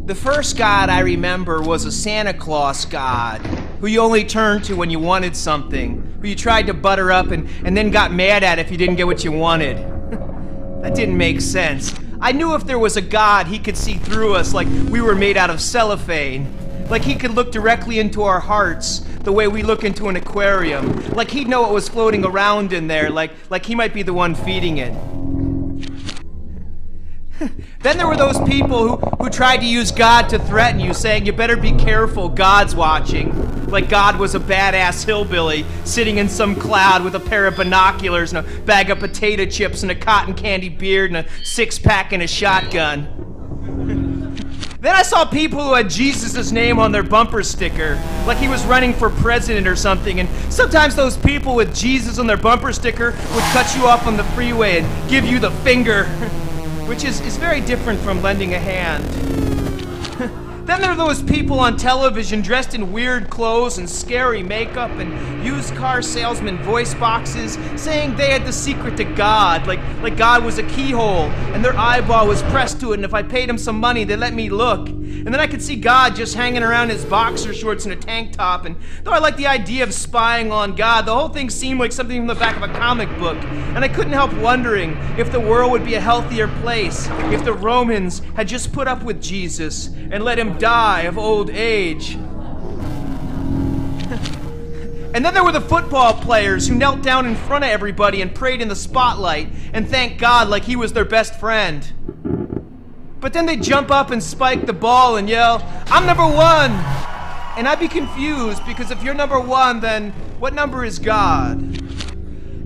The first God I remember was a Santa Claus God, who you only turned to when you wanted something, who you tried to butter up and then got mad at if you didn't get what you wanted. That didn't make sense. I knew if there was a God, he could see through us like we were made out of cellophane. Like he could look directly into our hearts the way we look into an aquarium. Like he'd know what was floating around in there, like he might be the one feeding it. Then there were those people who tried to use God to threaten you, saying, you better be careful, God's watching. Like God was a badass hillbilly sitting in some cloud with a pair of binoculars and a bag of potato chips and a cotton candy beard and a six-pack and a shotgun. Then I saw people who had Jesus' name on their bumper sticker, like he was running for president or something, and sometimes those people with Jesus on their bumper sticker would cut you off on the freeway and give you the finger. Which is very different from lending a hand. Then there are those people on television dressed in weird clothes and scary makeup and used car salesman voice boxes saying they had the secret to God, like God was a keyhole and their eyeball was pressed to it, and if I paid them some money they'd let me look. And then I could see God just hanging around in his boxer shorts and a tank top, and though I liked the idea of spying on God, the whole thing seemed like something from the back of a comic book, and I couldn't help wondering if the world would be a healthier place if the Romans had just put up with Jesus and let him die of old age. And then there were the football players who knelt down in front of everybody and prayed in the spotlight and thanked God like he was their best friend. But then they'd jump up and spike the ball and yell, "I'm number one!" And I'd be confused, because if you're number one, then what number is God?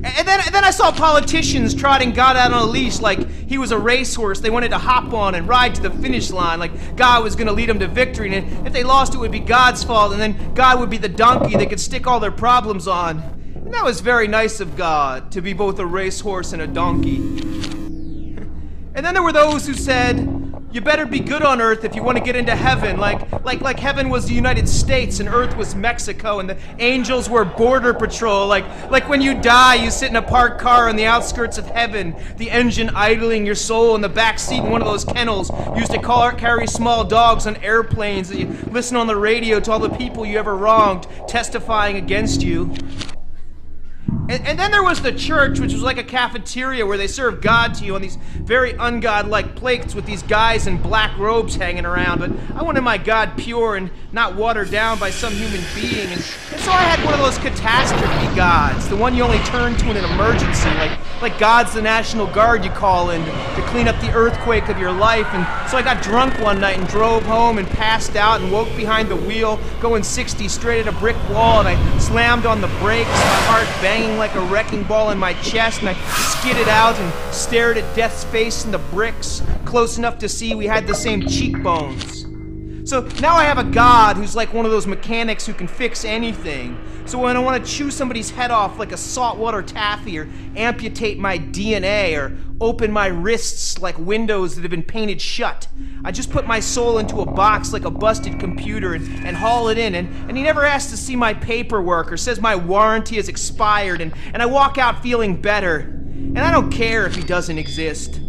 And then I saw politicians trotting God out on a leash like he was a racehorse they wanted to hop on and ride to the finish line, like God was going to lead them to victory, and if they lost it would be God's fault, and then God would be the donkey they could stick all their problems on. And that was very nice of God, to be both a racehorse and a donkey. And then there were those who said, you better be good on earth if you want to get into heaven, like heaven was the United States and earth was Mexico and the angels were border patrol, like when you die you sit in a parked car on the outskirts of heaven, the engine idling your soul in the back seat in one of those kennels used to carry small dogs on airplanes, that you listen on the radio to all the people you ever wronged testifying against you. And then there was the church, which was like a cafeteria where they served God to you on these very ungodlike plates with these guys in black robes hanging around. But I wanted my God pure and not watered down by some human being. And so I had one of those catastrophe gods, the one you only turn to in an emergency, like God's the National Guard you call in to clean up the earthquake of your life. And so I got drunk one night and drove home and passed out and woke behind the wheel, going 60 straight at a brick wall, and I slammed on the brakes, my heart banging like a wrecking ball in my chest, and I skidded out and stared at death's face in the bricks, close enough to see we had the same cheekbones. So now I have a God who's like one of those mechanics who can fix anything. So when I want to chew somebody's head off like a saltwater taffy, or amputate my DNA, or open my wrists like windows that have been painted shut, I just put my soul into a box like a busted computer and haul it in, and he never asks to see my paperwork or says my warranty has expired, and I walk out feeling better. And I don't care if he doesn't exist.